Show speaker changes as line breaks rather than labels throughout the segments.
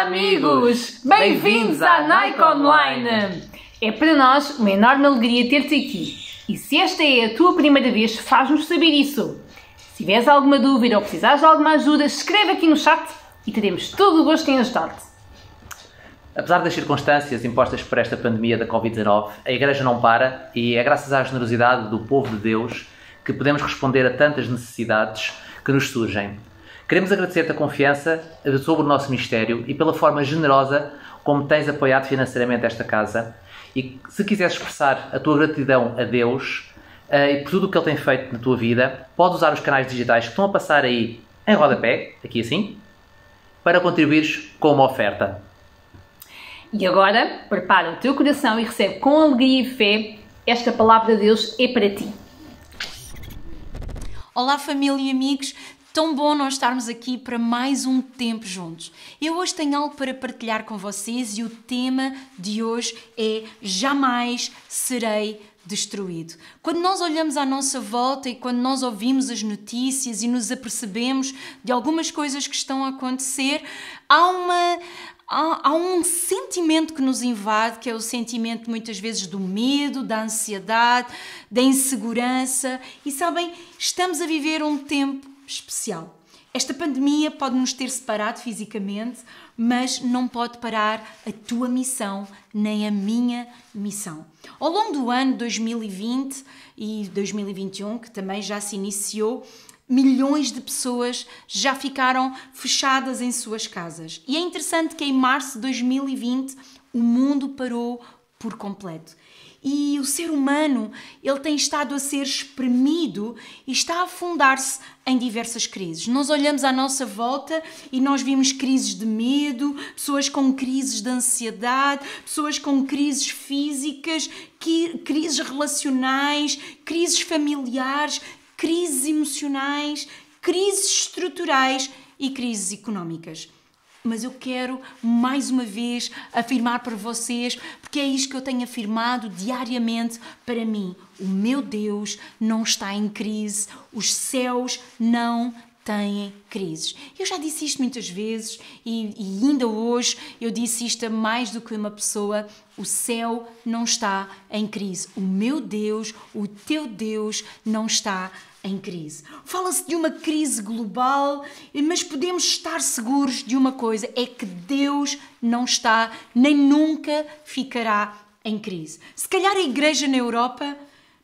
amigos! Bem-vindos à Nike Online! É para nós uma enorme alegria ter-te aqui. E se esta é a tua primeira vez, faz-nos saber isso. Se tiveres alguma dúvida ou precisares de alguma ajuda, escreve aqui no chat e teremos todo o gosto em ajudar-te.
Apesar das circunstâncias impostas por esta pandemia da Covid-19, a Igreja não para e é graças à generosidade do povo de Deus que podemos responder a tantas necessidades que nos surgem. Queremos agradecer-te a confiança sobre o nosso ministério e pela forma generosa como tens apoiado financeiramente esta casa. E se quiseres expressar a tua gratidão a Deus e por tudo o que Ele tem feito na tua vida, podes usar os canais digitais que estão a passar aí em rodapé, aqui assim, para contribuires com uma oferta.
E agora, prepara o teu coração e recebe com alegria e fé, esta palavra de Deus é para ti.
Olá família e amigos, tão bom nós estarmos aqui para mais um tempo juntos. Eu hoje tenho algo para partilhar com vocês e o tema de hoje é Jamais serei destruído. Quando nós olhamos à nossa volta e quando nós ouvimos as notícias e nos apercebemos de algumas coisas que estão a acontecer, há um sentimento que nos invade, que é o sentimento muitas vezes do medo, da ansiedade, da insegurança. E sabem, estamos a viver um tempo especial. Esta pandemia pode nos ter separado fisicamente, mas não pode parar a tua missão, nem a minha missão. Ao longo do ano 2020 e 2021, que também já se iniciou, milhões de pessoas já ficaram fechadas em suas casas. E é interessante que em março de 2020 o mundo parou por completo. E o ser humano, ele tem estado a ser espremido e está a afundar-se em diversas crises. Nós olhamos à nossa volta e nós vimos crises de medo, pessoas com crises de ansiedade, pessoas com crises físicas, crises relacionais, crises familiares, crises emocionais, crises estruturais e crises económicas. Mas eu quero, mais uma vez, afirmar para vocês, porque é isto que eu tenho afirmado diariamente para mim. O meu Deus não está em crise, os céus não têm crises. Eu já disse isto muitas vezes e ainda hoje eu disse isto a mais do que uma pessoa. O céu não está em crise. O meu Deus, o teu Deus não está em crise. Fala-se de uma crise global, mas podemos estar seguros de uma coisa, é que Deus não está, nem nunca ficará em crise. Se calhar a igreja na Europa,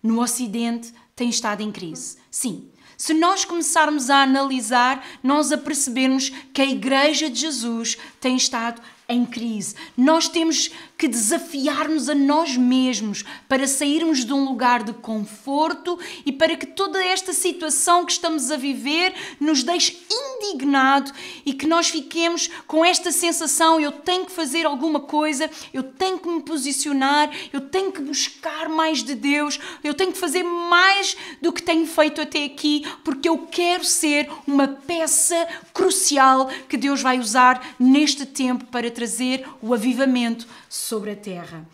no Ocidente, tem estado em crise. Sim. Se nós começarmos a analisar, nós apercebermos que a Igreja de Jesus tem estado em crise. Nós temos que desafiar-nos a nós mesmos para sairmos de um lugar de conforto e para que toda esta situação que estamos a viver nos deixe indignado e que nós fiquemos com esta sensação: eu tenho que fazer alguma coisa, eu tenho que me posicionar, eu tenho que buscar mais de Deus, eu tenho que fazer mais do que tenho feito até aqui, porque eu quero ser uma peça crucial que Deus vai usar neste tempo para trazer o avivamento sobre a terra.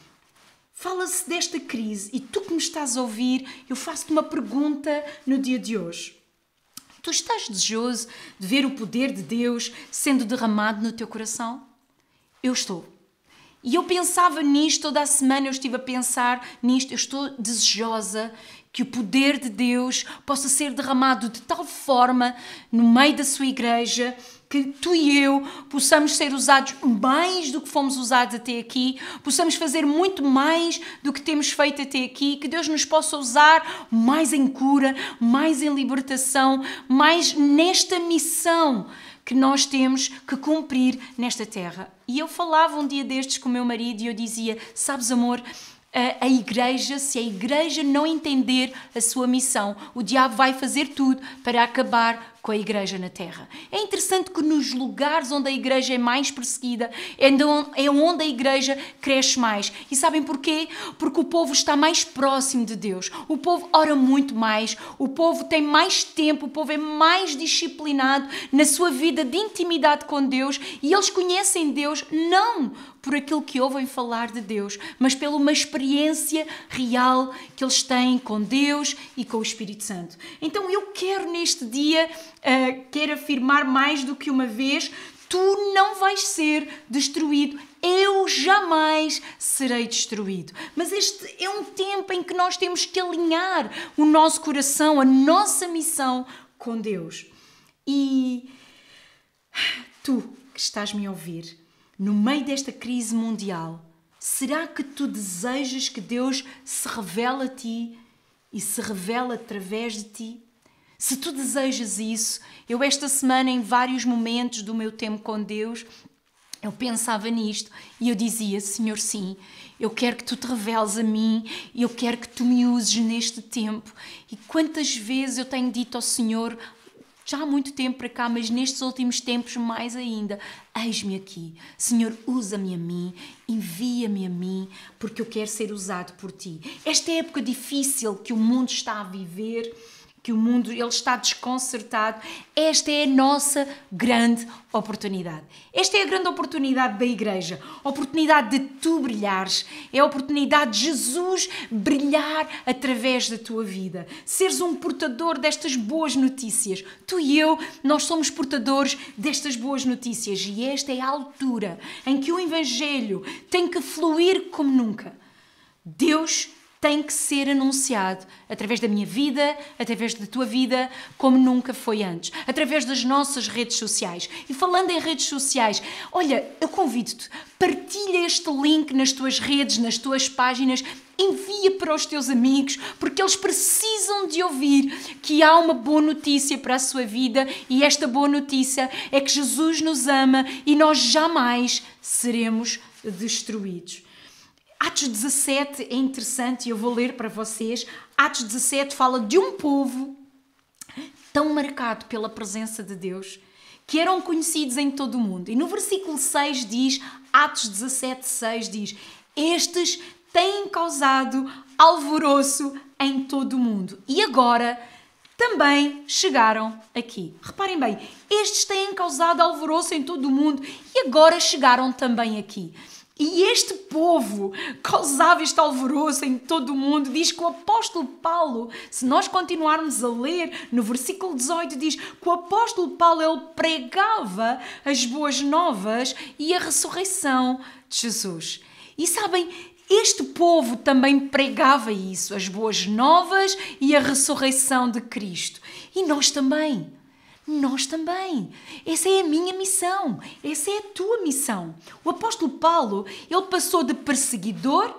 Fala-se desta crise e tu que me estás a ouvir, eu faço-te uma pergunta no dia de hoje. Tu estás desejoso de ver o poder de Deus sendo derramado no teu coração? Eu estou. E eu pensava nisto toda a semana, eu estive a pensar nisto, eu estou desejosa que o poder de Deus possa ser derramado de tal forma no meio da sua igreja que tu e eu possamos ser usados mais do que fomos usados até aqui, possamos fazer muito mais do que temos feito até aqui, que Deus nos possa usar mais em cura, mais em libertação, mais nesta missão que nós temos que cumprir nesta terra. E eu falava um dia destes com o meu marido e eu dizia: sabes, amor, a igreja, se a igreja não entender a sua missão, o diabo vai fazer tudo para acabar com a igreja na terra. É interessante que nos lugares onde a igreja é mais perseguida é onde a igreja cresce mais. E sabem porquê? Porque o povo está mais próximo de Deus. O povo ora muito mais, o povo tem mais tempo, o povo é mais disciplinado na sua vida de intimidade com Deus e eles conhecem Deus não por aquilo que ouvem falar de Deus, mas pela uma experiência real que eles têm com Deus e com o Espírito Santo. Então eu quero neste dia, quero afirmar mais do que uma vez, Tu não vais ser destruído. Eu jamais serei destruído. Mas este é um tempo em que nós temos que alinhar o nosso coração, a nossa missão com Deus. E tu que estás-me a ouvir, no meio desta crise mundial, será que tu desejas que Deus se revele a ti e se revele através de ti? Se tu desejas isso, eu esta semana, em vários momentos do meu tempo com Deus, eu pensava nisto e eu dizia: Senhor, sim, eu quero que tu te reveles a mim e eu quero que tu me uses neste tempo. E quantas vezes eu tenho dito ao Senhor, já há muito tempo para cá, mas nestes últimos tempos mais ainda: eis-me aqui, Senhor, usa-me a mim, envia-me a mim, porque eu quero ser usado por ti. Esta época difícil que o mundo está a viver, que o mundo ele está desconcertado, esta é a nossa grande oportunidade. Esta é a grande oportunidade da igreja, a oportunidade de tu brilhares, é a oportunidade de Jesus brilhar através da tua vida, seres um portador destas boas notícias. Tu e eu, nós somos portadores destas boas notícias e esta é a altura em que o Evangelho tem que fluir como nunca. Deus tem que ser anunciado através da minha vida, através da tua vida, como nunca foi antes. Através das nossas redes sociais. E falando em redes sociais, olha, eu convido-te, partilha este link nas tuas redes, nas tuas páginas, envia para os teus amigos, porque eles precisam de ouvir que há uma boa notícia para a sua vida e esta boa notícia é que Jesus nos ama e nós jamais seremos destruídos. Atos 17 é interessante e eu vou ler para vocês. Atos 17 fala de um povo tão marcado pela presença de Deus que eram conhecidos em todo o mundo. E no versículo 6 diz, Atos 17, 6 diz: estes têm causado alvoroço em todo o mundo e agora também chegaram aqui. Reparem bem, estes têm causado alvoroço em todo o mundo e agora chegaram também aqui. E este povo causava este alvoroço em todo o mundo. Diz que o apóstolo Paulo, se nós continuarmos a ler, no versículo 18 diz que o apóstolo Paulo, ele pregava as boas novas e a ressurreição de Jesus. E sabem, este povo também pregava isso, as boas novas e a ressurreição de Cristo. E nós também. Nós também. Essa é a minha missão. Essa é a tua missão. O apóstolo Paulo, ele passou de perseguidor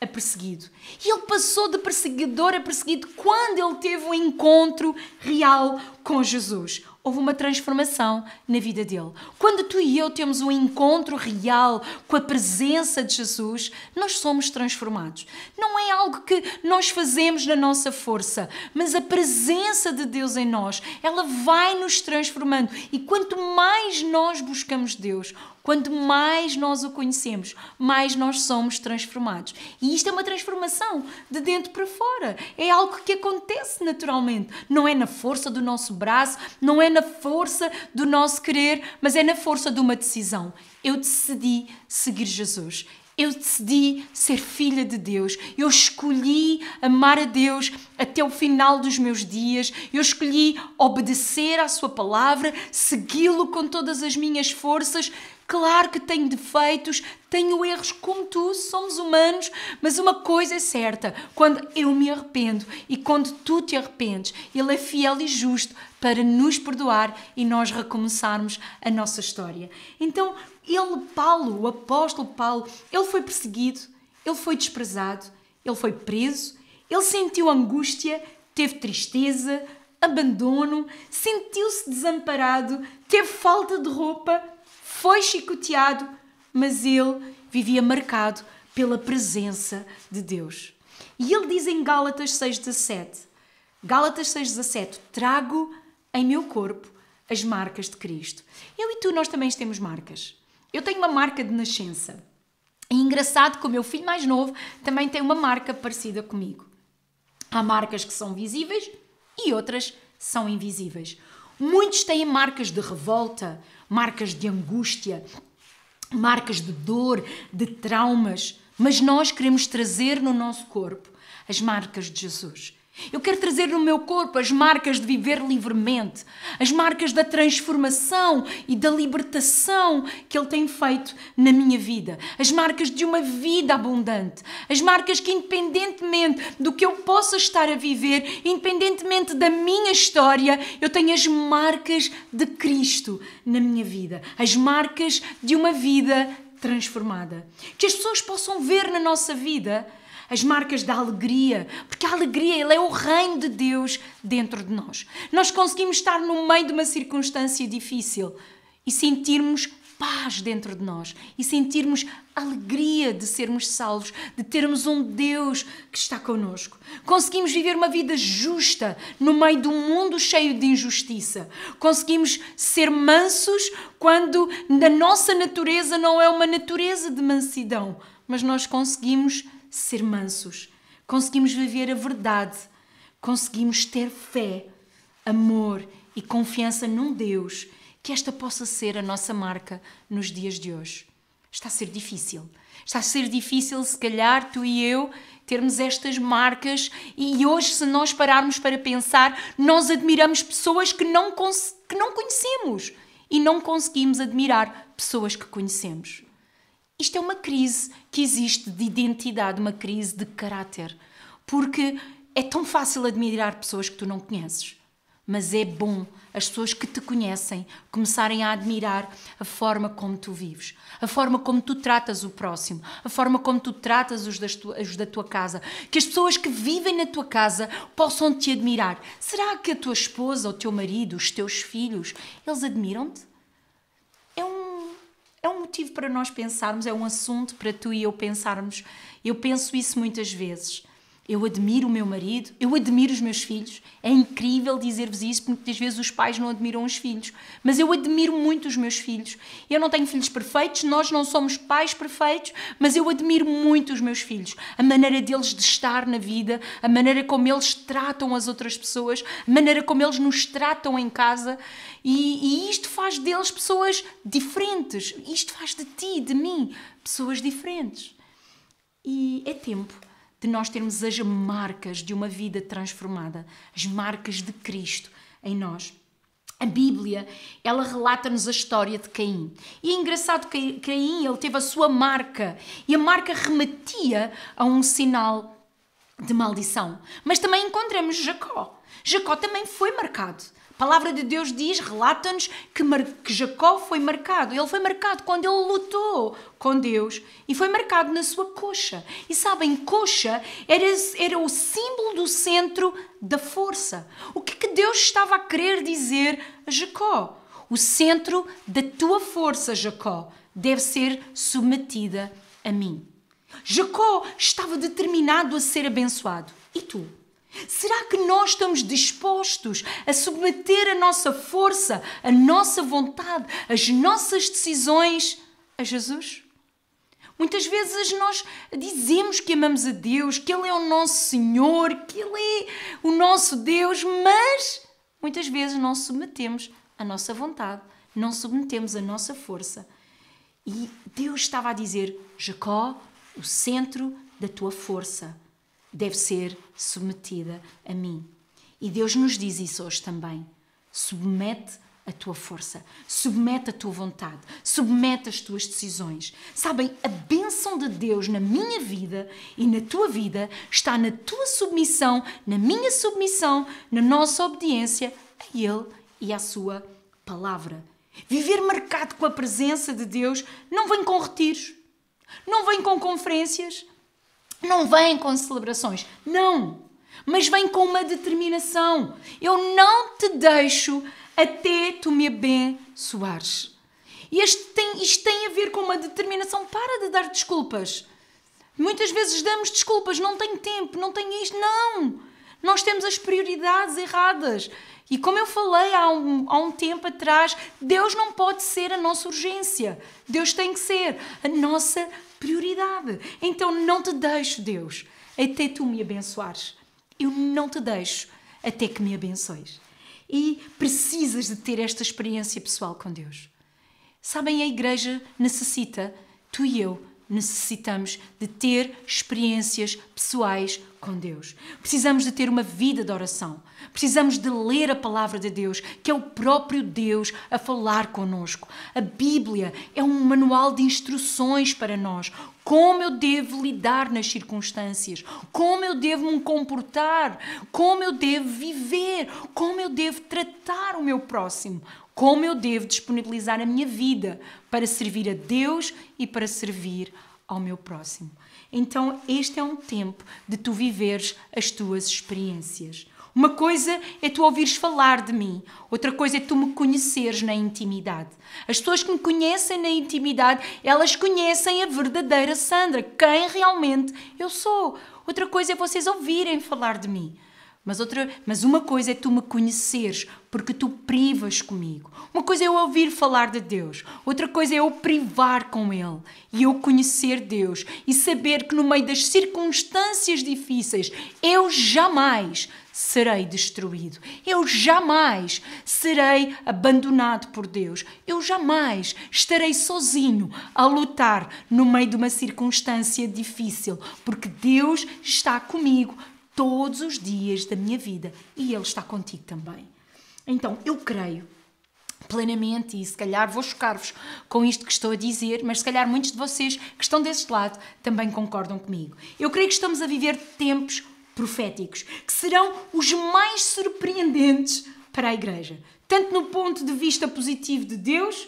a perseguido. E ele passou de perseguidor a perseguido quando ele teve um encontro real com Jesus. Houve uma transformação na vida dele. Quando tu e eu temos um encontro real com a presença de Jesus, nós somos transformados. Não é algo que nós fazemos na nossa força, mas a presença de Deus em nós, ela vai nos transformando. E quanto mais nós buscamos Deus, quanto mais nós o conhecemos, mais nós somos transformados. E isto é uma transformação de dentro para fora. É algo que acontece naturalmente. Não é na força do nosso braço, não é na força do nosso querer, mas é na força de uma decisão. Eu decidi seguir Jesus. Eu decidi ser filha de Deus. Eu escolhi amar a Deus até o final dos meus dias. Eu escolhi obedecer à sua palavra, segui-lo com todas as minhas forças. Claro que tenho defeitos, tenho erros como tu, somos humanos, mas uma coisa é certa, quando eu me arrependo e quando tu te arrependes, Ele é fiel e justo para nos perdoar e nós recomeçarmos a nossa história. Então, Paulo, o apóstolo Paulo, ele foi perseguido, ele foi desprezado, ele foi preso, ele sentiu angústia, teve tristeza, abandono, sentiu-se desamparado, teve falta de roupa, foi chicoteado, mas ele vivia marcado pela presença de Deus. E ele diz em Gálatas 6,17, trago em meu corpo as marcas de Cristo. Eu e tu, nós também temos marcas. Eu tenho uma marca de nascença. É engraçado que o meu filho mais novo também tem uma marca parecida comigo. Há marcas que são visíveis e outras são invisíveis. Muitos têm marcas de revolta, marcas de angústia, marcas de dor, de traumas, mas nós queremos trazer no nosso corpo as marcas de Jesus. Eu quero trazer no meu corpo as marcas de viver livremente, as marcas da transformação e da libertação que Ele tem feito na minha vida, as marcas de uma vida abundante, as marcas que, independentemente do que eu possa estar a viver, independentemente da minha história, eu tenho as marcas de Cristo na minha vida, as marcas de uma vida transformada. Que as pessoas possam ver na nossa vida as marcas da alegria, porque a alegria, ele é o reino de Deus dentro de nós. Nós conseguimos estar no meio de uma circunstância difícil e sentirmos paz dentro de nós e sentirmos alegria de sermos salvos, de termos um Deus que está connosco. Conseguimos viver uma vida justa no meio de um mundo cheio de injustiça. Conseguimos ser mansos quando na nossa natureza não é uma natureza de mansidão, mas nós conseguimos ser mansos, conseguimos viver a verdade, conseguimos ter fé, amor e confiança num Deus, que esta possa ser a nossa marca nos dias de hoje. Está a ser difícil. Está a ser difícil, se calhar, tu e eu, termos estas marcas e hoje, se nós pararmos para pensar, nós admiramos pessoas que não conhecemos e não conseguimos admirar pessoas que conhecemos. Isto é uma crise que existe de identidade, uma crise de caráter. Porque é tão fácil admirar pessoas que tu não conheces. Mas é bom as pessoas que te conhecem começarem a admirar a forma como tu vives, a forma como tu tratas o próximo, a forma como tu tratas os da tua casa. Que as pessoas que vivem na tua casa possam te admirar. Será que a tua esposa, o teu marido, os teus filhos, eles admiram-te? É um motivo para nós pensarmos, é um assunto para tu e eu pensarmos. Eu penso isso muitas vezes. Eu admiro o meu marido, eu admiro os meus filhos. É incrível dizer-vos isso, porque muitas vezes os pais não admiram os filhos. Mas eu admiro muito os meus filhos. Eu não tenho filhos perfeitos, nós não somos pais perfeitos, mas eu admiro muito os meus filhos. A maneira deles de estar na vida, a maneira como eles tratam as outras pessoas, a maneira como eles nos tratam em casa. E isto faz deles pessoas diferentes. Isto faz de ti, de mim, pessoas diferentes. E é tempo de nós termos as marcas de uma vida transformada, as marcas de Cristo em nós. A Bíblia, ela relata-nos a história de Caim. E é engraçado que Caim, ele teve a sua marca, e a marca remetia a um sinal de maldição. Mas também encontramos Jacó. Jacó também foi marcado. A palavra de Deus diz, relata-nos que Jacó foi marcado. Ele foi marcado quando ele lutou com Deus e foi marcado na sua coxa. E sabem, coxa era o símbolo do centro da força. O que Deus estava a querer dizer a Jacó? O centro da tua força, Jacó, deve ser submetida a mim. Jacó estava determinado a ser abençoado. E tu? Será que nós estamos dispostos a submeter a nossa força, a nossa vontade, as nossas decisões a Jesus? Muitas vezes nós dizemos que amamos a Deus, que Ele é o nosso Senhor, que Ele é o nosso Deus, mas muitas vezes não submetemos a nossa vontade, não submetemos a nossa força. E Deus estava a dizer, Jacó, o centro da tua força deve ser submetida a mim. E Deus nos diz isso hoje também. Submete a tua força, submete a tua vontade, submete as tuas decisões. Sabem, a bênção de Deus na minha vida e na tua vida está na tua submissão, na minha submissão, na nossa obediência a Ele e à sua palavra. Viver marcado com a presença de Deus não vem com retiros, não vem com conferências, não vem com celebrações, não, mas vem com uma determinação. Eu não te deixo até tu me abençoares. E isto tem a ver com uma determinação. Para de dar desculpas. Muitas vezes damos desculpas, não tenho tempo, não tenho isto. Não! Nós temos as prioridades erradas. E como eu falei há um tempo atrás, Deus não pode ser a nossa urgência. Deus tem que ser a nossa prioridade. Então não te deixo, Deus, até tu me abençoares. Eu não te deixo até que me abençoes. E precisas de ter esta experiência pessoal com Deus. Sabem, a igreja necessita, tu e eu, necessitamos de ter experiências pessoais com Deus. Precisamos de ter uma vida de oração. Precisamos de ler a palavra de Deus, que é o próprio Deus a falar connosco. A Bíblia é um manual de instruções para nós. Como eu devo lidar nas circunstâncias, como eu devo me comportar, como eu devo viver, como eu devo tratar o meu próximo, como eu devo disponibilizar a minha vida para servir a Deus e para servir ao meu próximo. Então, este é um tempo de tu viveres as tuas experiências. Uma coisa é tu ouvires falar de mim, outra coisa é tu me conheceres na intimidade. As pessoas que me conhecem na intimidade, elas conhecem a verdadeira Sandra, quem realmente eu sou. Outra coisa é vocês ouvirem falar de mim. Mas uma coisa é tu me conheceres, porque tu privas comigo. Uma coisa é eu ouvir falar de Deus. Outra coisa é eu privar com Ele. E eu conhecer Deus. E saber que no meio das circunstâncias difíceis, eu jamais serei destruído. Eu jamais serei abandonado por Deus. Eu jamais estarei sozinho a lutar no meio de uma circunstância difícil. Porque Deus está comigo todos os dias da minha vida e Ele está contigo também. Então, eu creio plenamente, e se calhar vou chocar-vos com isto que estou a dizer, mas se calhar muitos de vocês que estão deste lado também concordam comigo. Eu creio que estamos a viver tempos proféticos, que serão os mais surpreendentes para a Igreja, tanto no ponto de vista positivo de Deus,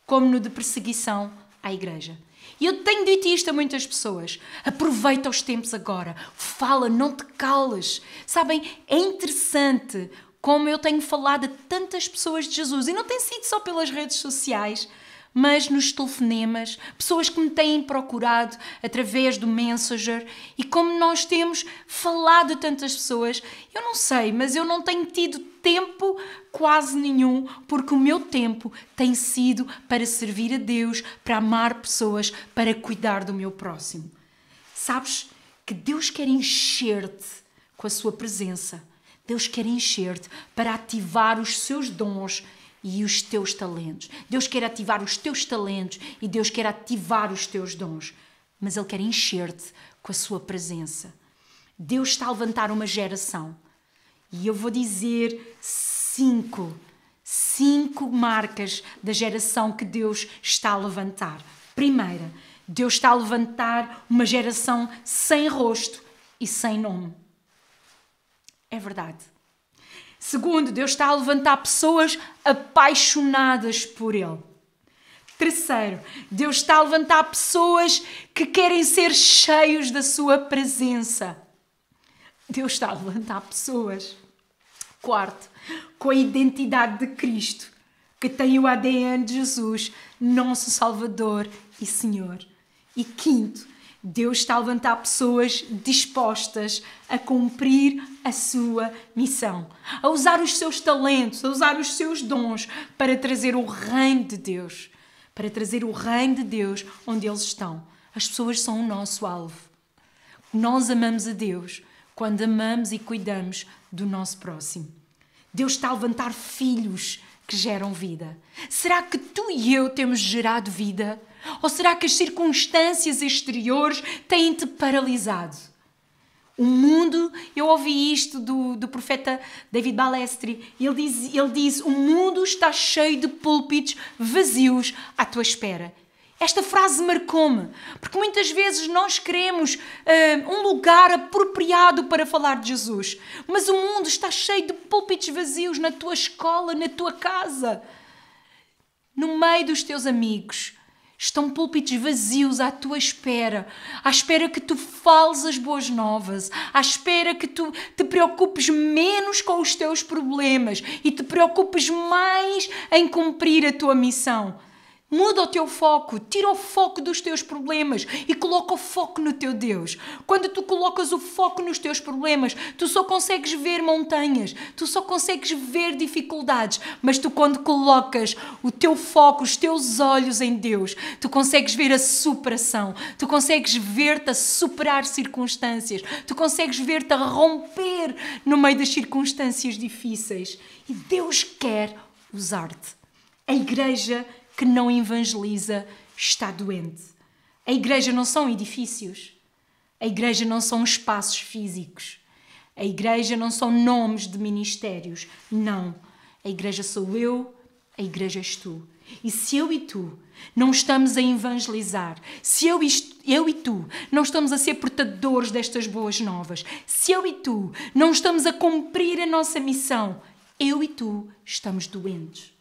como no de perseguição à Igreja. E eu tenho dito isto a muitas pessoas. Aproveita os tempos agora. Fala, não te cales. Sabem, é interessante como eu tenho falado a tantas pessoas de Jesus. E não tem sido só pelas redes sociais, mas nos telefonemas. Pessoas que me têm procurado através do Messenger. E como nós temos falado a tantas pessoas, eu não sei, mas eu não tenho tido tempo quase nenhum, porque o meu tempo tem sido para servir a Deus, para amar pessoas, para cuidar do meu próximo. Sabes que Deus quer encher-te com a sua presença. Deus quer encher-te para ativar os seus dons e os teus talentos. Deus quer ativar os teus talentos e Deus quer ativar os teus dons. Mas Ele quer encher-te com a sua presença. Deus está a levantar uma geração. E eu vou dizer cinco marcas da geração que Deus está a levantar. Primeira, Deus está a levantar uma geração sem rosto e sem nome. É verdade. Segundo, Deus está a levantar pessoas apaixonadas por Ele. Terceiro, Deus está a levantar pessoas que querem ser cheios da sua presença. Deus está a levantar pessoas. Quarto, com a identidade de Cristo, que tem o ADN de Jesus, nosso Salvador e Senhor. E quinto, Deus está a levantar pessoas dispostas a cumprir a sua missão, a usar os seus talentos, a usar os seus dons para trazer o reino de Deus, para trazer o reino de Deus onde eles estão. As pessoas são o nosso alvo. Nós amamos a Deus quando amamos e cuidamos do nosso próximo. Deus está a levantar filhos que geram vida. Será que tu e eu temos gerado vida? Ou será que as circunstâncias exteriores têm-te paralisado? O mundo, eu ouvi isto do profeta David Balestri, ele diz, o mundo está cheio de púlpitos vazios à tua espera. Esta frase marcou-me, porque muitas vezes nós queremos um lugar apropriado para falar de Jesus, mas o mundo está cheio de púlpitos vazios na tua escola, na tua casa, no meio dos teus amigos. Estão púlpitos vazios à tua espera, à espera que tu fales as boas novas, à espera que tu te preocupes menos com os teus problemas e te preocupes mais em cumprir a tua missão. Muda o teu foco, tira o foco dos teus problemas e coloca o foco no teu Deus. Quando tu colocas o foco nos teus problemas, tu só consegues ver montanhas, tu só consegues ver dificuldades, mas tu quando colocas o teu foco, os teus olhos em Deus, tu consegues ver a superação, tu consegues ver-te a superar circunstâncias, tu consegues ver-te a romper no meio das circunstâncias difíceis. E Deus quer usar-te. A igreja que não evangeliza está doente. A igreja não são edifícios. A igreja não são espaços físicos. A igreja não são nomes de ministérios. Não. A igreja sou eu, a igreja és tu. E se eu e tu não estamos a evangelizar, se eu e tu não estamos a ser portadores destas boas novas, se eu e tu não estamos a cumprir a nossa missão, eu e tu estamos doentes.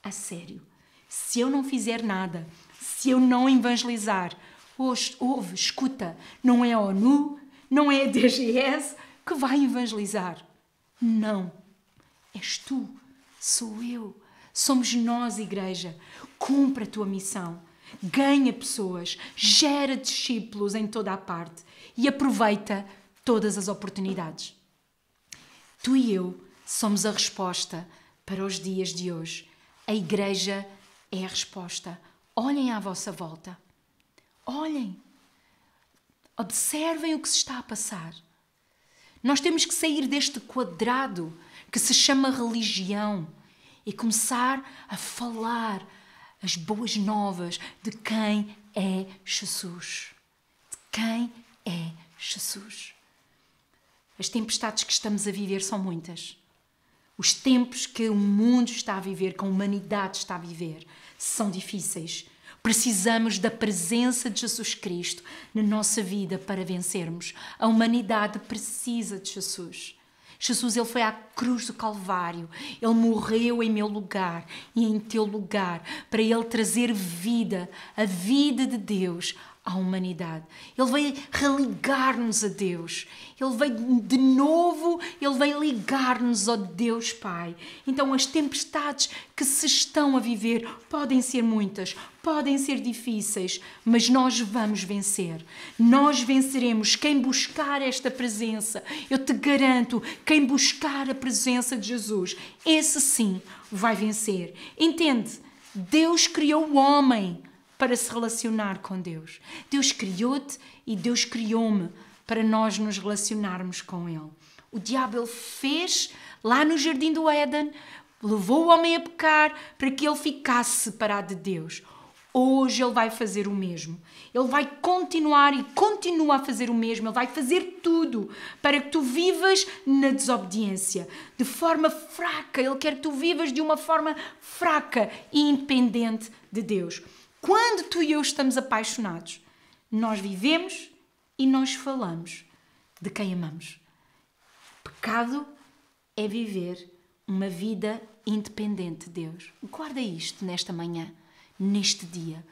A sério. Se eu não fizer nada, se eu não evangelizar, ouve, escuta, não é a ONU, não é a DGS que vai evangelizar. Não. És tu, sou eu. Somos nós, igreja. Cumpre a tua missão. Ganha pessoas, gera discípulos em toda a parte e aproveita todas as oportunidades. Tu e eu somos a resposta para os dias de hoje. A igreja é a resposta. Olhem à vossa volta. Olhem. Observem o que se está a passar. Nós temos que sair deste quadrado que se chama religião e começar a falar as boas novas de quem é Jesus. De quem é Jesus. As tempestades que estamos a viver são muitas. Os tempos que o mundo está a viver, que a humanidade está a viver, são difíceis. Precisamos da presença de Jesus Cristo na nossa vida para vencermos. A humanidade precisa de Jesus. Jesus, ele foi à cruz do Calvário. Ele morreu em meu lugar e em teu lugar para ele trazer vida, a vida de Deus à humanidade. Ele veio religar-nos a Deus. Ele veio de novo, ele veio ligar-nos ao Deus Pai. Então as tempestades que se estão a viver podem ser muitas, podem ser difíceis, mas nós vamos vencer. Nós venceremos. Quem buscar esta presença, eu te garanto, quem buscar a presença de Jesus, esse sim vai vencer. Entende? Deus criou o homem para se relacionar com Deus. Deus criou-te e Deus criou-me para nós nos relacionarmos com Ele. O diabo, ele fez lá no Jardim do Éden, levou o homem a pecar para que ele ficasse separado de Deus. Hoje ele vai fazer o mesmo. Ele vai continuar e continua a fazer o mesmo. Ele vai fazer tudo para que tu vivas na desobediência, de forma fraca. Ele quer que tu vivas de uma forma fraca e independente de Deus. Quando tu e eu estamos apaixonados, nós vivemos e nós falamos de quem amamos. Pecado é viver uma vida independente de Deus. Guarda isto nesta manhã, neste dia.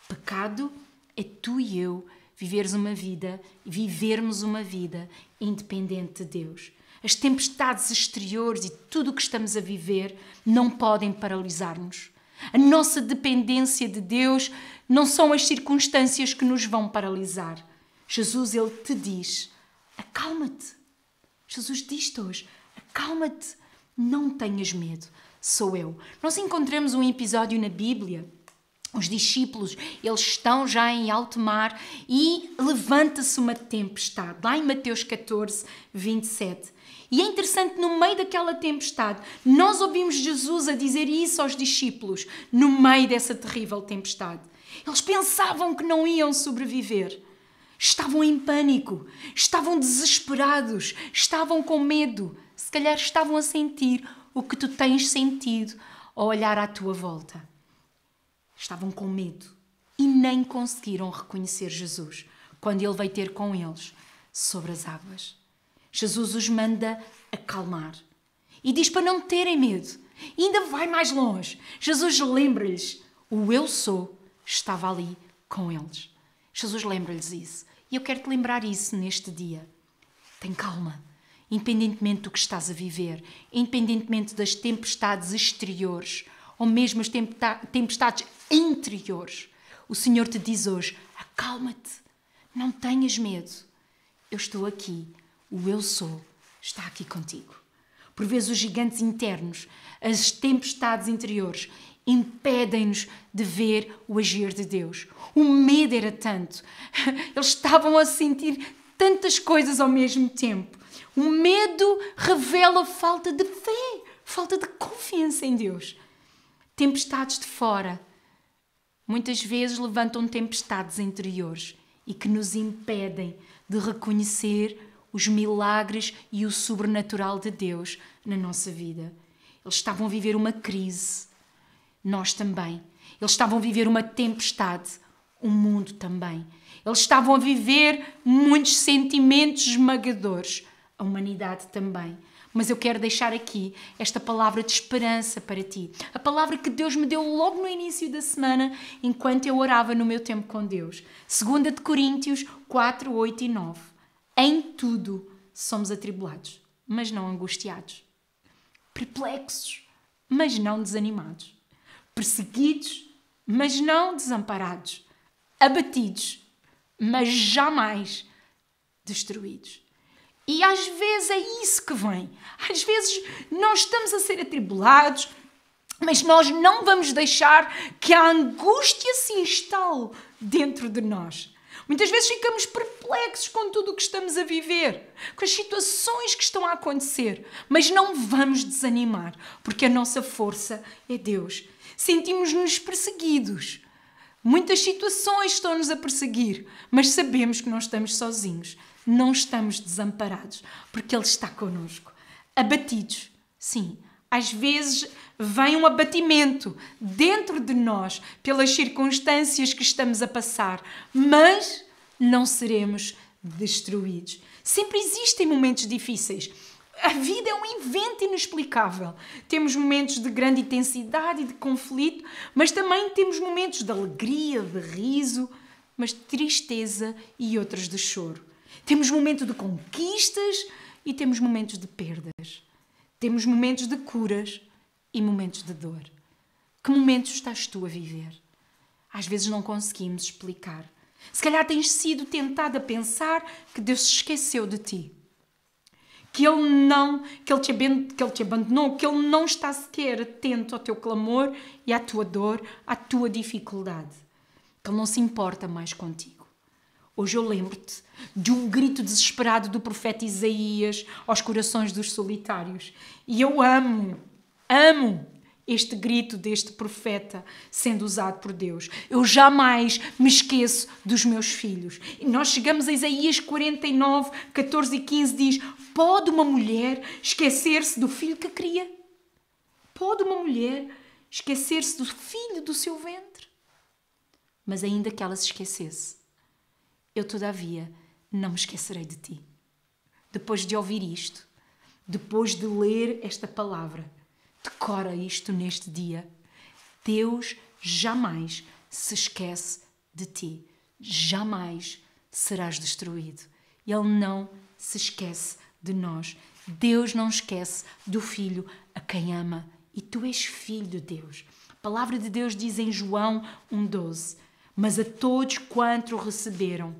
Pecado é tu e eu vivermos uma vida independente de Deus. As tempestades exteriores e tudo o que estamos a viver não podem paralisar-nos. A nossa dependência de Deus não são as circunstâncias que nos vão paralisar. Jesus, ele te diz, acalma-te. Jesus diz-te hoje, acalma-te, não tenhas medo, sou eu. Nós encontramos um episódio na Bíblia. Os discípulos, eles estão já em alto mar e levanta-se uma tempestade. Lá em Mateus 14, 27. E é interessante, no meio daquela tempestade, nós ouvimos Jesus a dizer isso aos discípulos, no meio dessa terrível tempestade. Eles pensavam que não iam sobreviver. Estavam em pânico, estavam desesperados, estavam com medo. Se calhar estavam a sentir o que tu tens sentido ao olhar à tua volta. Estavam com medo e nem conseguiram reconhecer Jesus quando ele veio ter com eles sobre as águas. Jesus os manda acalmar e diz para não terem medo. E ainda vai mais longe. Jesus lembra-lhes, o eu sou estava ali com eles. Jesus lembra-lhes isso. E eu quero te lembrar isso neste dia. Tem calma. Independentemente do que estás a viver, independentemente das tempestades exteriores ou mesmo as tempestades interiores, o Senhor te diz hoje, acalma-te, não tenhas medo. Eu estou aqui, o eu sou está aqui contigo. Por vezes os gigantes internos, as tempestades interiores, impedem-nos de ver o agir de Deus. O medo era tanto. Eles estavam a sentir tantas coisas ao mesmo tempo. O medo revela falta de fé, falta de confiança em Deus. Tempestades de fora muitas vezes levantam tempestades interiores e que nos impedem de reconhecer os milagres e o sobrenatural de Deus na nossa vida. Eles estavam a viver uma crise, nós também. Eles estavam a viver uma tempestade, o mundo também. Eles estavam a viver muitos sentimentos esmagadores, a humanidade também. Mas eu quero deixar aqui esta palavra de esperança para ti. A palavra que Deus me deu logo no início da semana, enquanto eu orava no meu tempo com Deus. 2 Coríntios 4, 8 e 9. Em tudo somos atribulados, mas não angustiados. Perplexos, mas não desanimados. Perseguidos, mas não desamparados. Abatidos, mas jamais destruídos. E às vezes é isso que vem. Às vezes nós estamos a ser atribulados, mas nós não vamos deixar que a angústia se instale dentro de nós. Muitas vezes ficamos perplexos com tudo o que estamos a viver, com as situações que estão a acontecer, mas não vamos desanimar, porque a nossa força é Deus. Sentimos-nos perseguidos. Muitas situações estão-nos a perseguir, mas sabemos que não estamos sozinhos. Não estamos desamparados, porque Ele está connosco. Abatidos, sim. Às vezes vem um abatimento dentro de nós pelas circunstâncias que estamos a passar, mas não seremos destruídos. Sempre existem momentos difíceis. A vida é um evento inexplicável. Temos momentos de grande intensidade e de conflito, mas também temos momentos de alegria, de riso, mas de tristeza e outros de choro. Temos momentos de conquistas e temos momentos de perdas. Temos momentos de curas e momentos de dor. Que momentos estás tu a viver? Às vezes não conseguimos explicar. Se calhar tens sido tentado a pensar que Deus se esqueceu de ti. Que Ele te abandonou, que Ele não está sequer atento ao teu clamor e à tua dor, à tua dificuldade. Que Ele não se importa mais contigo. Hoje eu lembro-te de um grito desesperado do profeta Isaías aos corações dos solitários. E eu amo este grito deste profeta sendo usado por Deus. Eu jamais me esqueço dos meus filhos. E nós chegamos a Isaías 49, 14 e 15, diz: pode uma mulher esquecer-se do filho que cria? Pode uma mulher esquecer-se do filho do seu ventre? Mas ainda que ela se esquecesse, eu, todavia, não me esquecerei de ti. Depois de ouvir isto, depois de ler esta palavra, decora isto neste dia. Deus jamais se esquece de ti. Jamais serás destruído. Ele não se esquece de nós. Deus não esquece do filho a quem ama. E tu és filho de Deus. A palavra de Deus diz em João 1,12: mas a todos quanto o receberam,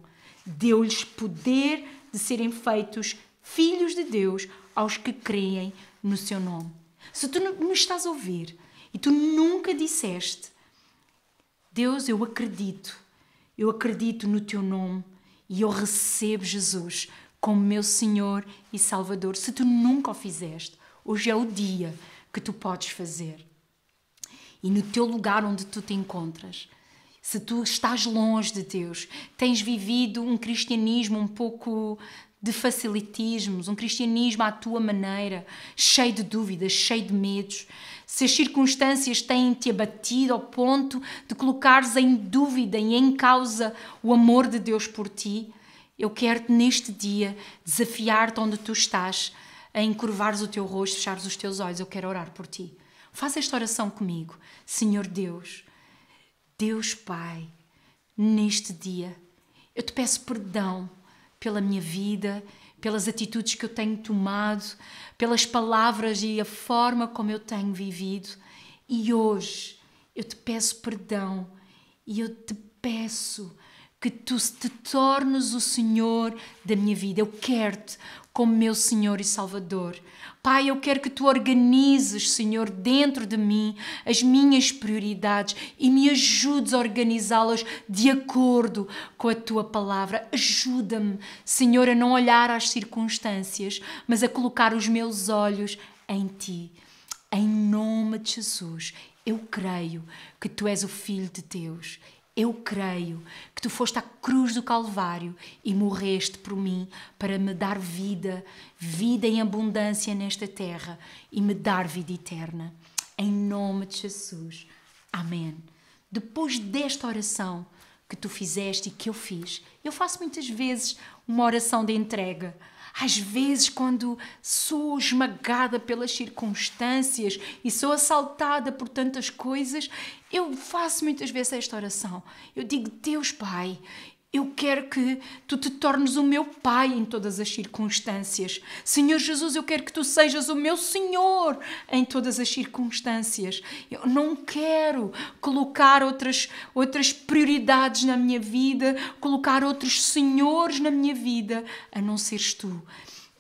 deu-lhes poder de serem feitos filhos de Deus aos que creem no seu nome. Se tu me estás a ouvir e tu nunca disseste: Deus, eu acredito no teu nome e eu recebo Jesus como meu Senhor e Salvador. Se tu nunca o fizeste, hoje é o dia que tu podes fazer. E no teu lugar onde tu te encontras, se tu estás longe de Deus, tens vivido um cristianismo um pouco de facilitismos, um cristianismo à tua maneira, cheio de dúvidas, cheio de medos, se as circunstâncias têm-te abatido ao ponto de colocares em dúvida e em causa o amor de Deus por ti, eu quero-te neste dia desafiar-te onde tu estás, a encurvares o teu rosto, fechares os teus olhos. Eu quero orar por ti. Faz esta oração comigo. Senhor Deus, Deus Pai, neste dia, eu te peço perdão pela minha vida, pelas atitudes que eu tenho tomado, pelas palavras e a forma como eu tenho vivido. E hoje eu te peço perdão e eu te peço que tu te tornes o Senhor da minha vida. Eu quero-te como meu Senhor e Salvador. Pai, eu quero que tu organizes, Senhor, dentro de mim as minhas prioridades e me ajudes a organizá-las de acordo com a tua palavra. Ajuda-me, Senhor, a não olhar às circunstâncias, mas a colocar os meus olhos em ti. Em nome de Jesus, Eu creio que tu és o Filho de Deus. Eu creio que tu foste à cruz do Calvário e morreste por mim para me dar vida, vida em abundância nesta terra e me dar vida eterna. Em nome de Jesus. Amém. Depois desta oração que tu fizeste e que eu fiz, eu faço muitas vezes uma oração de entrega. Às vezes, quando sou esmagada pelas circunstâncias e sou assaltada por tantas coisas, eu faço muitas vezes esta oração. Eu digo, Deus Pai, eu quero que tu te tornes o meu Pai em todas as circunstâncias. Senhor Jesus, eu quero que tu sejas o meu Senhor em todas as circunstâncias. Eu não quero colocar outras prioridades na minha vida, colocar outros senhores na minha vida, a não seres tu.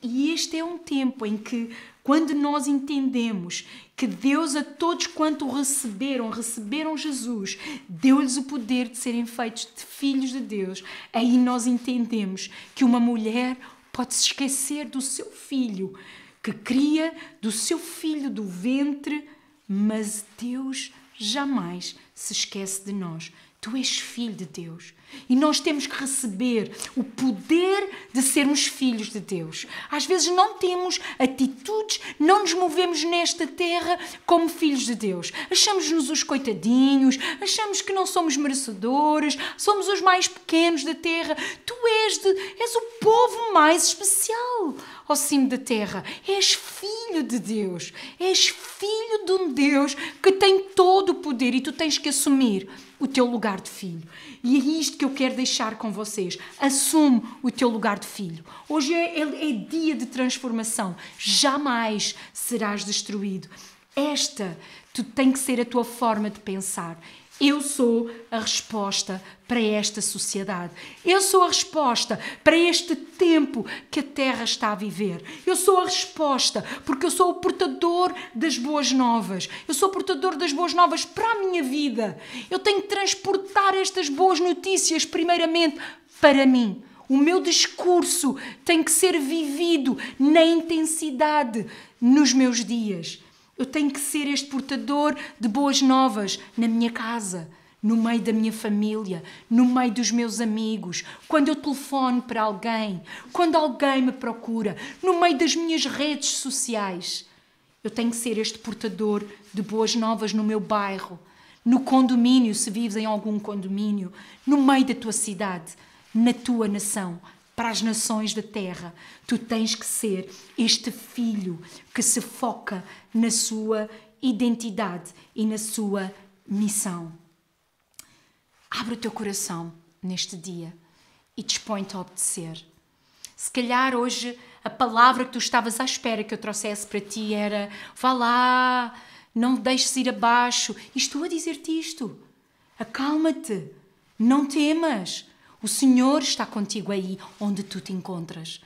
E este é um tempo em que, quando nós entendemos que Deus a todos quanto receberam Jesus, deu-lhes o poder de serem feitos de filhos de Deus, aí nós entendemos que uma mulher pode se esquecer do seu filho, que cria do seu filho do ventre, mas Deus jamais se esquece de nós. Tu és filho de Deus e nós temos que receber o poder de sermos filhos de Deus. Às vezes não temos atitudes, não nos movemos nesta terra como filhos de Deus. Achamos-nos os coitadinhos, achamos que não somos merecedores, somos os mais pequenos da terra. Tu és o povo mais especial ao cimo da terra. És filho de Deus, és filho de um Deus que tem todo o poder e tu tens que assumir o teu lugar de filho. E é isto que eu quero deixar com vocês. Assume o teu lugar de filho. Hoje é dia de transformação. Jamais serás destruído. Tu tem que ser a tua forma de pensar. Eu sou a resposta para esta sociedade. Eu sou a resposta para este tempo que a Terra está a viver. Eu sou a resposta porque eu sou o portador das boas novas. Eu sou o portador das boas novas para a minha vida. Eu tenho que transportar estas boas notícias primeiramente para mim. O meu discurso tem que ser vivido na intensidade nos meus dias. Eu tenho que ser este portador de boas novas na minha casa, no meio da minha família, no meio dos meus amigos, quando eu telefono para alguém, quando alguém me procura, no meio das minhas redes sociais. Eu tenho que ser este portador de boas novas no meu bairro, no condomínio, se vives em algum condomínio, no meio da tua cidade, na tua nação. Para as nações da terra, tu tens que ser este filho que se foca na sua identidade e na sua missão. Abre o teu coração neste dia e dispõe-te a obedecer. Se calhar hoje a palavra que tu estavas à espera que eu trouxesse para ti era: vá lá, não te deixes ir abaixo. E estou a dizer-te isto. Acalma-te, não temas. O Senhor está contigo aí onde tu te encontras.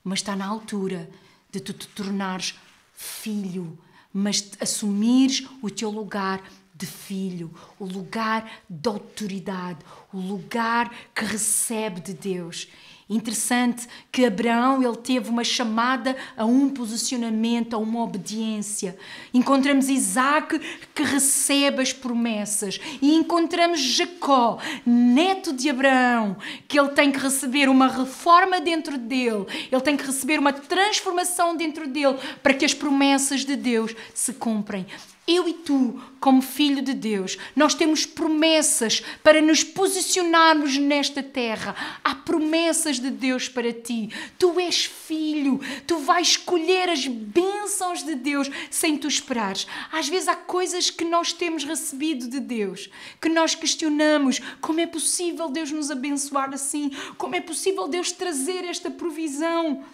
Mas está na altura de tu te tornares filho, mas de assumires o teu lugar de filho, o lugar de autoridade, o lugar que recebe de Deus. Interessante que Abraão, ele teve uma chamada a um posicionamento, a uma obediência. Encontramos Isaac, que recebe as promessas. E encontramos Jacó, neto de Abraão, que ele tem que receber uma reforma dentro dele. Ele tem que receber uma transformação dentro dele para que as promessas de Deus se cumprem. Eu e tu, como filho de Deus, nós temos promessas para nos posicionarmos nesta terra. Há promessas de Deus para ti. Tu és filho, tu vais escolher as bênçãos de Deus sem tu esperares. Às vezes há coisas que nós temos recebido de Deus, que nós questionamos. Como é possível Deus nos abençoar assim? Como é possível Deus trazer esta provisão?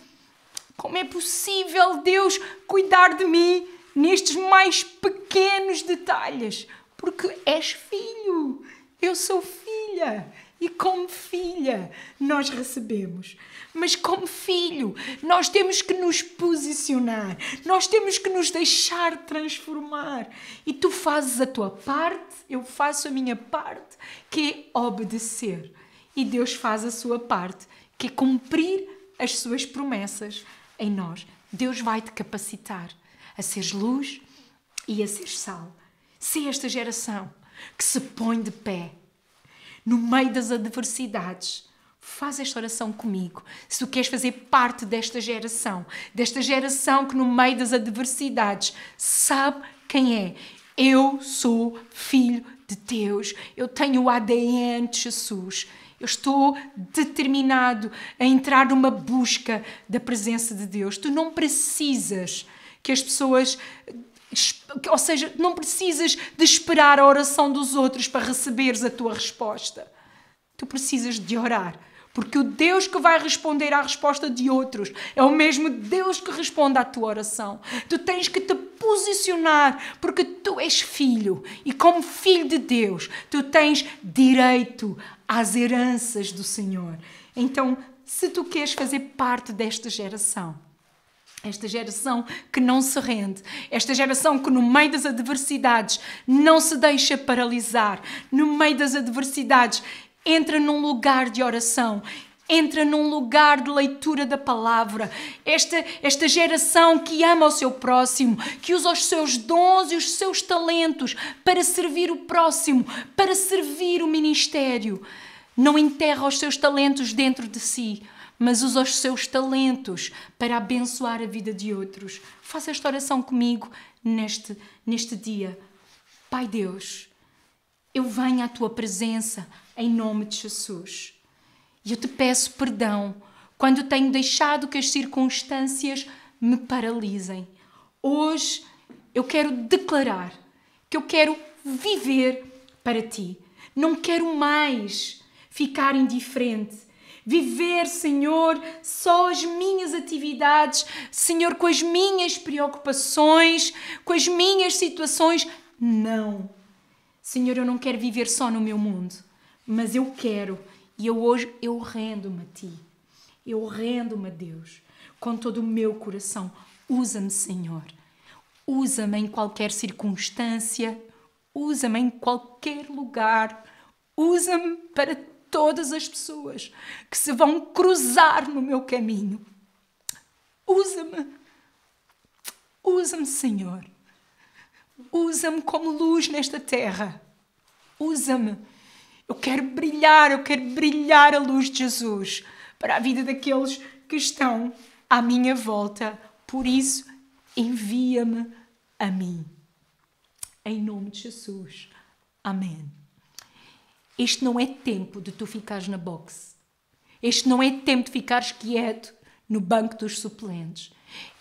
Como é possível Deus cuidar de mim nestes mais pequenos detalhes? Porque és filho, eu sou filha, e como filha nós recebemos. Mas como filho nós temos que nos posicionar, nós temos que nos deixar transformar. E tu fazes a tua parte, eu faço a minha parte, que é obedecer. E Deus faz a sua parte, que é cumprir as suas promessas em nós. Deus vai te capacitar a seres luz e a seres sal. Se esta geração que se põe de pé no meio das adversidades. Faz esta oração comigo. Se tu queres fazer parte desta geração que no meio das adversidades sabe quem é. Eu sou filho de Deus. Eu tenho o ADN de Jesus. Eu estou determinado a entrar numa busca da presença de Deus. Tu não precisas que as pessoas... Ou seja, não precisas de esperar a oração dos outros para receberes a tua resposta. Tu precisas de orar. Porque o Deus que vai responder à resposta de outros é o mesmo Deus que responde à tua oração. Tu tens que te posicionar porque tu és filho. E como filho de Deus, tu tens direito às heranças do Senhor. Então, se tu queres fazer parte desta geração, esta geração que não se rende, esta geração que no meio das adversidades não se deixa paralisar, no meio das adversidades entra num lugar de oração, entra num lugar de leitura da palavra. Esta geração que ama o seu próximo, que usa os seus dons e os seus talentos para servir o próximo, para servir o ministério. Não enterra os seus talentos dentro de si, mas usa os seus talentos para abençoar a vida de outros. Faça esta oração comigo neste dia. Pai Deus, eu venho à tua presença em nome de Jesus. E eu te peço perdão quando tenho deixado que as circunstâncias me paralisem. Hoje eu quero declarar que eu quero viver para ti. Não quero mais ficar indiferente. Viver, Senhor, só as minhas atividades, Senhor, com as minhas preocupações, com as minhas situações. Não. Senhor, eu não quero viver só no meu mundo, mas eu quero. E hoje eu rendo-me a Ti. Eu rendo-me a Deus com todo o meu coração. Usa-me, Senhor. Usa-me em qualquer circunstância. Usa-me em qualquer lugar. Usa-me para todas as pessoas que se vão cruzar no meu caminho. Usa-me. Usa-me, Senhor. Usa-me como luz nesta terra. Usa-me. Eu quero brilhar a luz de Jesus para a vida daqueles que estão à minha volta. Por isso, envia-me a mim. Em nome de Jesus. Amém. Este não é tempo de tu ficares na boxe. Este não é tempo de ficares quieto no banco dos suplentes.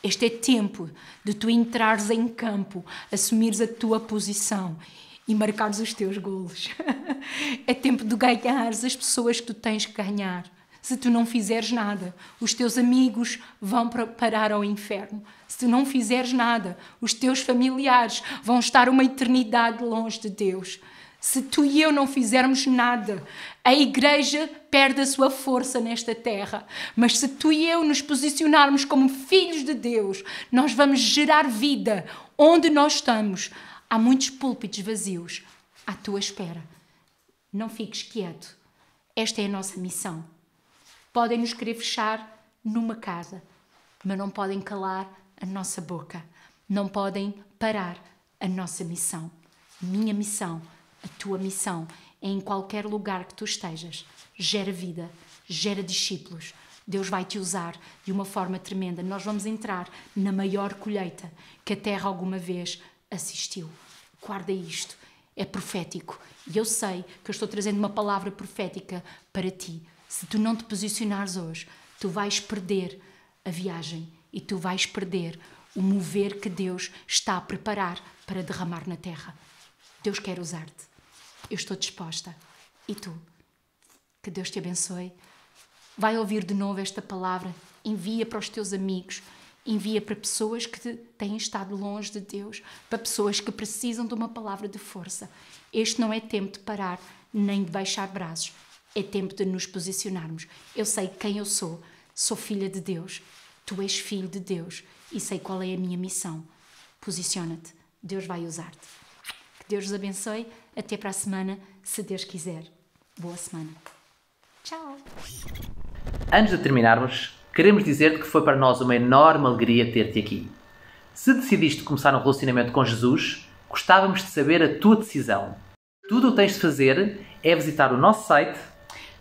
Este é tempo de tu entrares em campo, assumires a tua posição e marcares os teus golos. É tempo de ganhares as pessoas que tu tens que ganhar. Se tu não fizeres nada, os teus amigos vão parar ao inferno. Se tu não fizeres nada, os teus familiares vão estar uma eternidade longe de Deus. Se tu e eu não fizermos nada, a igreja perde a sua força nesta terra. Mas se tu e eu nos posicionarmos como filhos de Deus, nós vamos gerar vida onde nós estamos. Há muitos púlpitos vazios à tua espera. Não fiques quieto. Esta é a nossa missão. Podem nos querer fechar numa casa, mas não podem calar a nossa boca. Não podem parar a nossa missão. Minha missão, a tua missão, é em qualquer lugar que tu estejas. Gera vida, gera discípulos. Deus vai te usar de uma forma tremenda. Nós vamos entrar na maior colheita que a terra alguma vez assistiu. Guarda isto. É profético. E eu sei que eu estou trazendo uma palavra profética para ti. Se tu não te posicionares hoje, tu vais perder a viagem e tu vais perder o mover que Deus está a preparar para derramar na terra. Deus quer usar-te. Eu estou disposta. E tu? Que Deus te abençoe. Vai ouvir de novo esta palavra. Envia para os teus amigos. Envia para pessoas que têm estado longe de Deus. Para pessoas que precisam de uma palavra de força. Este não é tempo de parar, nem de baixar braços. É tempo de nos posicionarmos. Eu sei quem eu sou. Sou filha de Deus. Tu és filho de Deus. E sei qual é a minha missão. Posiciona-te. Deus vai usar-te. Que Deus os abençoe. Até para a semana, se Deus quiser. Boa semana. Tchau.
Antes de terminarmos, queremos dizer-te que foi para nós uma enorme alegria ter-te aqui. Se decidiste começar um relacionamento com Jesus, Gostávamos de saber a tua decisão. Tudo o que tens de fazer é visitar o nosso site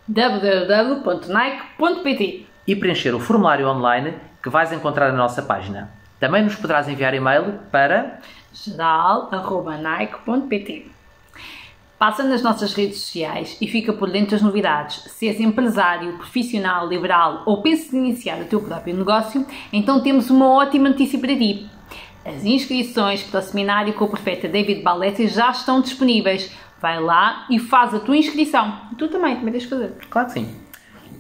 www.nike.pt
e preencher o formulário online que vais encontrar na nossa página. Também nos poderás enviar e-mail para
geral@nike.pt. Passa nas nossas redes sociais e fica por dentro das novidades. Se és empresário, profissional, liberal ou pensas em iniciar o teu próprio negócio, então temos uma ótima notícia para ti. As inscrições para o seminário com o profeta David Balletti já estão disponíveis. Vai lá e faz a tua inscrição. E tu também tens de fazer.
Claro que sim.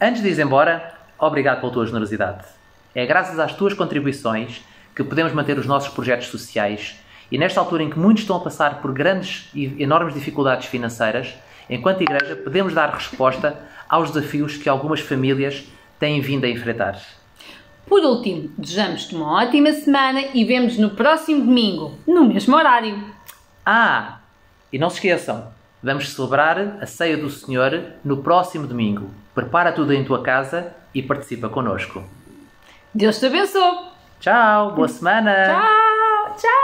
Antes de ir embora, obrigado pela tua generosidade. É graças às tuas contribuições que podemos manter os nossos projetos sociais e nesta altura em que muitos estão a passar por grandes e enormes dificuldades financeiras, enquanto igreja podemos dar resposta aos desafios que algumas famílias têm vindo a enfrentar.
Por último, desejamos-te uma ótima semana e vemos no próximo domingo, no mesmo horário.
E não se esqueçam, vamos celebrar a Ceia do Senhor no próximo domingo. Prepara tudo em tua casa e participa connosco.
Deus te abençoe.
Tchau, boa semana.
Tchau, tchau.